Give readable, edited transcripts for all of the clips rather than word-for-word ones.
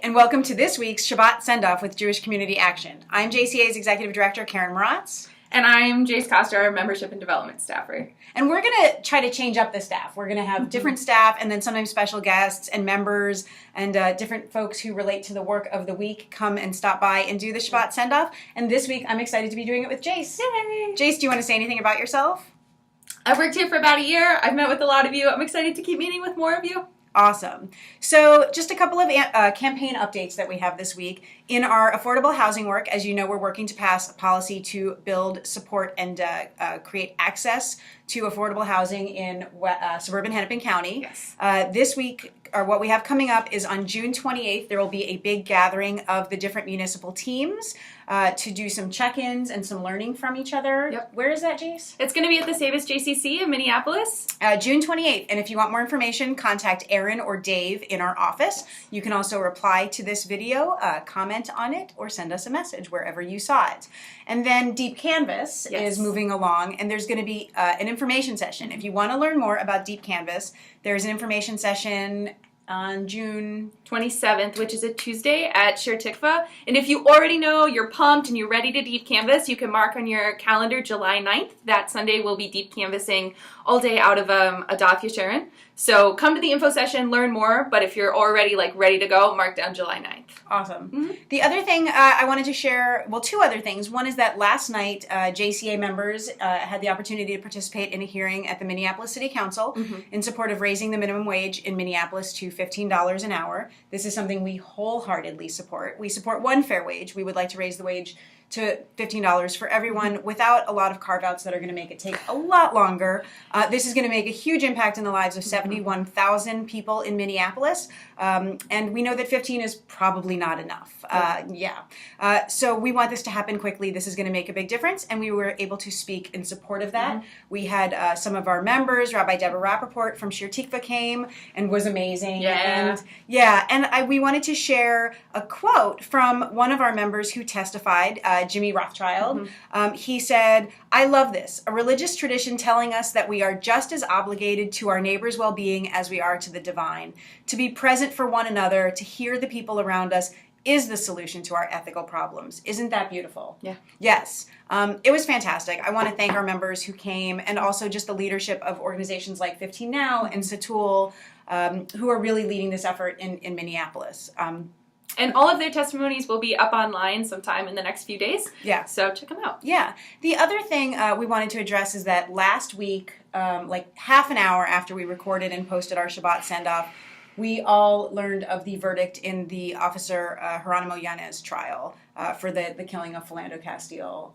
and welcome to this week's Shabbat Sendoff with Jewish Community Action. I'm JCA's Executive Director, Karen Moratz. And I'm Jace Coster, Membership and Development Staffer. And we're going to try to change up the staff. We're going to have different staff and then sometimes special guests and members and different folks who relate to the work of the week come and stop by and do the Shabbat Sendoff. And this week, I'm excited to be doing it with Jace. Yay! Jace, do you want to say anything about yourself? I've worked here for about a year. I've met with a lot of you. I'm excited to keep meeting with more of you. Awesome. So just a couple of campaign updates that we have this week. In our affordable housing work, as you know, we're working to pass a policy to build, support, and create access to affordable housing in suburban Hennepin County. Yes. This week, or what we have coming up is on June 28th, there will be a big gathering of the different municipal teams to do some check-ins and some learning from each other. Yep. Where is that, Jace? It's going to be at the Savas JCC in Minneapolis. June 28th. And if you want more information, contact Aaron or Dave in our office. You can also reply to this video, comment on it, or send us a message wherever you saw it. And then Deep Canvas is moving along, and there's going to be an information session. If you want to learn more about Deep Canvas, there's an information session on June 27th, which is a Tuesday at Shir Tikva. And if you already know you're pumped and you're ready to deep canvas, you can mark on your calendar July 9th. That Sunday we'll be deep canvassing all day out of Adath Yesharon. So come to the info session, learn more. But if you're already ready to go, mark down July 9th. Awesome. Mm-hmm. The other thing I wanted to share, well, two other things. One is that last night, JCA members had the opportunity to participate in a hearing at the Minneapolis City Council in support of raising the minimum wage in Minneapolis to $15 an hour. This is something we wholeheartedly support. We support one fair wage. We would like to raise the wage to $15 for everyone without a lot of carve-outs that are going to make it take a lot longer. This is going to make a huge impact in the lives of 71,000 people in Minneapolis. And we know that 15 is probably not enough. So we want this to happen quickly. This is going to make a big difference. And we were able to speak in support of that. We had some of our members, Rabbi Deborah Rappaport from Shir Tikva came and was amazing. We wanted to share a quote from one of our members who testified, Jimmy Rothschild. He said, "I love this, a religious tradition telling us that we are just as obligated to our neighbor's well-being as we are to the divine. To be present for one another, to hear the people around us is the solution to our ethical problems." Isn't that beautiful? Yeah. Yes. It was fantastic. I want to thank our members who came and also just the leadership of organizations like 15 Now and Satul, who are really leading this effort in Minneapolis. And all of their testimonies will be up online sometime in the next few days. Yeah. So check them out. Yeah. The other thing we wanted to address is that last week, half an hour after we recorded and posted our Shabbat Sendoff, we all learned of the verdict in the Officer Geronimo Yanez trial for the killing of Philando Castile.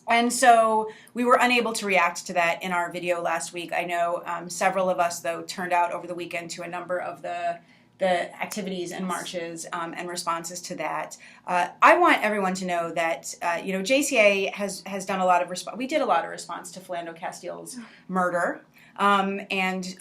And so we were unable to react to that in our video last week. I know several of us, though, turned out over the weekend to a number of the activities and marches and responses to that. I want everyone to know that JCA has done a lot of we did a lot of response to Philando Castile's murder, and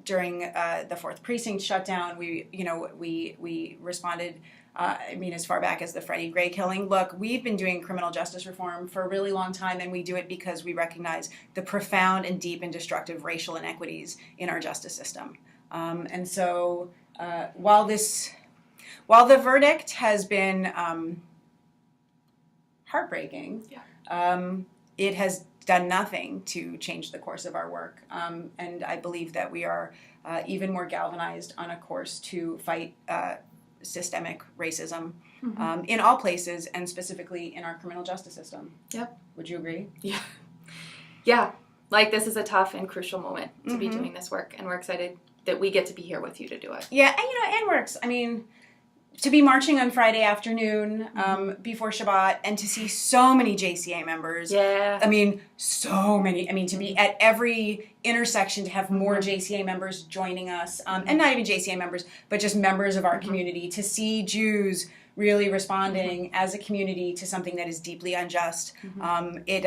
during the 4th Precinct shutdown, we responded. As far back as the Freddie Gray killing. Look, we've been doing criminal justice reform for a really long time, and we do it because we recognize the profound and deep and destructive racial inequities in our justice system. And so, while the verdict has been heartbreaking, it has done nothing to change the course of our work. And I believe that we are even more galvanized on a course to fight systemic racism in all places, and specifically in our criminal justice system. Yep. Would you agree? Yeah. Yeah. This is a tough and crucial moment to be doing this work, and we're excited that we get to be here with you to do it. Yeah, and works. To be marching on Friday afternoon before Shabbat and to see so many JCA members. Yeah. So many. To be at every intersection, to have more JCA members joining us, and not even JCA members, but just members of our community, to see Jews really responding as a community to something that is deeply unjust. I think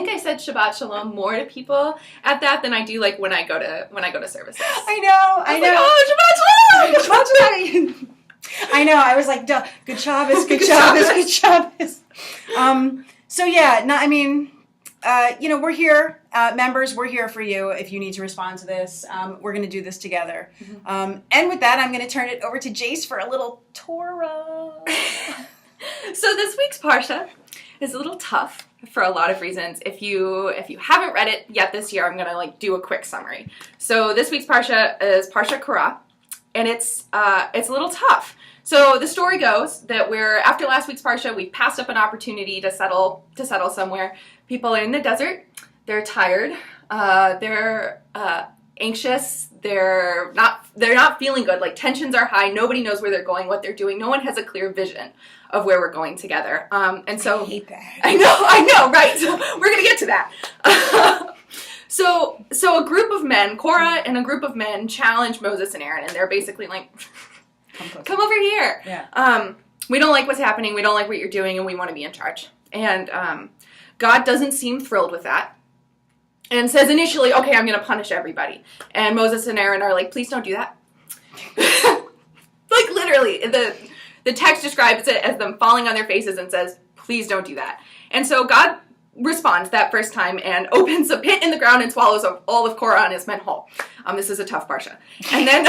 I said Shabbat Shalom more to people at that than I do when I go to services. I know. Oh, Shabbat Shalom! Shabbat Shalom! I know. I was like, duh, good Shabbos, good Shabbos, good Shabbos. we're here, members. We're here for you if you need to respond to this. We're going to do this together. And with that, I'm going to turn it over to Jace for a little Torah. So this week's Parsha is a little tough for a lot of reasons. If you haven't read it yet this year, I'm going to do a quick summary. So this week's Parsha is Parsha Korah, and it's a little tough. So the story goes that after last week's Parsha, we passed up an opportunity to settle somewhere. People are in the desert. They're tired. They're anxious. They're not feeling good. Like, tensions are high. Nobody knows where they're going, what they're doing. No one has a clear vision of where we're going together. And so I hate that. I know, right? So we're gonna get to that. So a group of men, Korah and a group of men, challenge Moses and Aaron, and they're basically like, come over here. Yeah. We don't like what's happening. We don't like what you're doing, and we want to be in charge. And God doesn't seem thrilled with that, and says initially, okay, I'm going to punish everybody. And Moses and Aaron are like, please don't do that. Like, literally, the text describes it as them falling on their faces and says, please don't do that. And so God responds that first time and opens a pit in the ground and swallows all of Korah and his men whole. This is a tough parsha. And then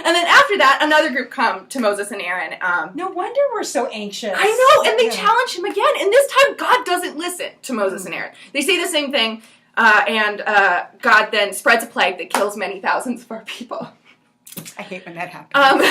and then after that, another group come to Moses and Aaron. No wonder we're so anxious. I know, and they challenge him again. And this time, God doesn't listen to Moses and Aaron. They say the same thing, and God then spreads a plague that kills many thousands of our people. I hate when that happens.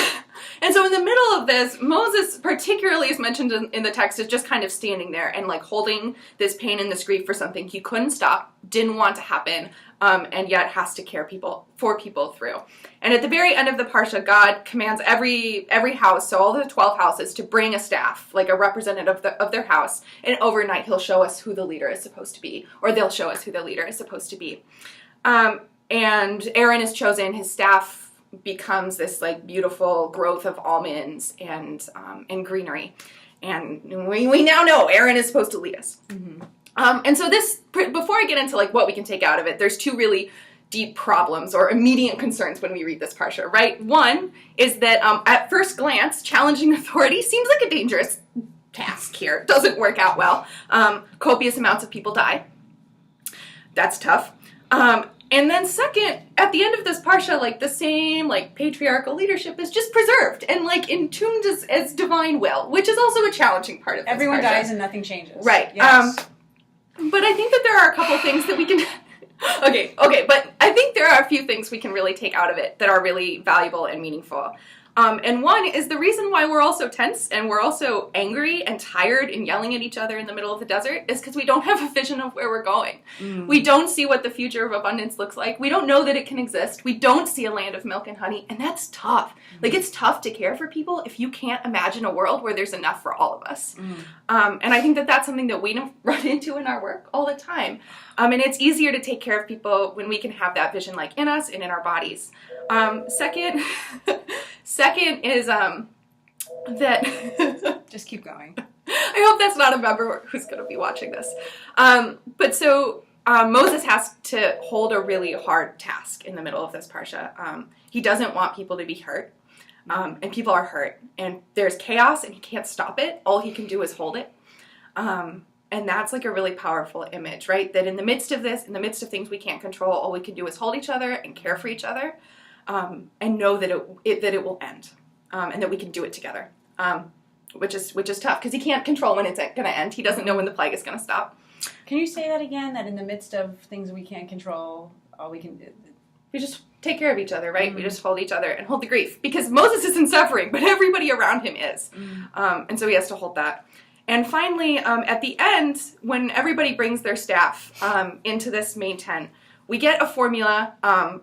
And so in the middle of this, Moses particularly is mentioned in the text as just kind of standing there and like holding this pain and this grief for something he couldn't stop, didn't want to happen, and yet has to care for people through. And at the very end of the Parsha, God commands every house, so all the 12 houses, to bring a staff, like a representative of their house, and overnight he'll show us who the leader is supposed to be, or they'll show us who the leader is supposed to be. And Aaron is chosen, his staff becomes this like beautiful growth of almonds and greenery, and we now know Aaron is supposed to lead us. Mm-hmm. And so this, before I get into like what we can take out of it, there's two really deep problems or immediate concerns when we read this parsha, right? One is that at first glance, challenging authority seems like a dangerous task here. It doesn't work out well. Copious amounts of people die. That's tough. And then second, at the end of this parsha, like the same like patriarchal leadership is just preserved and like entombed as divine will, which is also a challenging part of this Everyone parsha. dies and nothing changes. Right. Yes. But I think that there are a couple things that we can... Okay, but I think there are a few things we can really take out of it that are really valuable and meaningful. And one is the reason why we're all so tense and we're all so angry and tired and yelling at each other in the middle of the desert is because we don't have a vision of where we're going. Mm. We don't see what the future of abundance looks like. We don't know that it can exist. We don't see a land of milk and honey, and that's tough. Mm. Like, it's tough to care for people if you can't imagine a world where there's enough for all of us. Mm. And I think that that's something that we run into in our work all the time. And it's easier to take care of people when we can have that vision like in us and in our bodies. Second is that... Just keep going. I hope that's not a member who's going to be watching this. But so Moses has to hold a really hard task in the middle of this parsha. He doesn't want people to be hurt. And people are hurt. And there's chaos and he can't stop it. All he can do is hold it. And that's like a really powerful image, right? That in the midst of this, in the midst of things we can't control, all we can do is hold each other and care for each other, and know that it will end, and that we can do it together, which is tough because he can't control when it's going to end. He doesn't know when the plague is going to stop. Can you say that again? That in the midst of things we can't control, all we can do... We just take care of each other, right? Mm-hmm. We just hold each other and hold the grief because Moses isn't suffering, but everybody around him is, and so he has to hold that. And finally, at the end, when everybody brings their staff into this main tent, we get a formula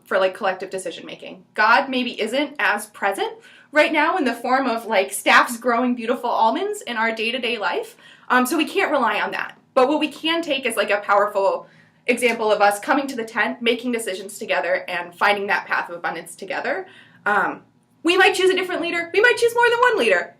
for like collective decision making. God maybe isn't as present right now in the form of like staffs growing beautiful almonds in our day-to-day life, so we can't rely on that. But what we can take is like a powerful example of us coming to the tent, making decisions together, and finding that path of abundance together. We might choose a different leader. We might choose more than one leader.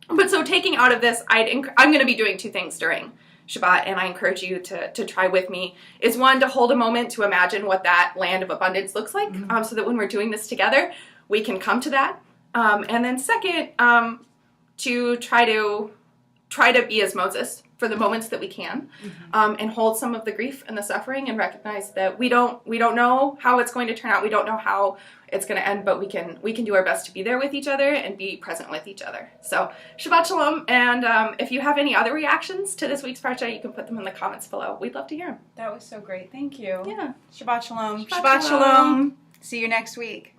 But so taking out of this, I'm going to be doing two things during Shabbat, and I encourage you to try with me, is one, to hold a moment to imagine what that land of abundance looks like, so that when we're doing this together, we can come to that. And then second, to try to be as Moses, for the moments that we can, and hold some of the grief and the suffering, and recognize that we don't know how it's going to turn out. We don't know how it's going to end, but we can do our best to be there with each other and be present with each other. So Shabbat Shalom, and if you have any other reactions to this week's parsha, you can put them in the comments below. We'd love to hear them. That was so great. Thank you. Yeah. Shabbat Shalom. Shabbat Shalom. See you next week.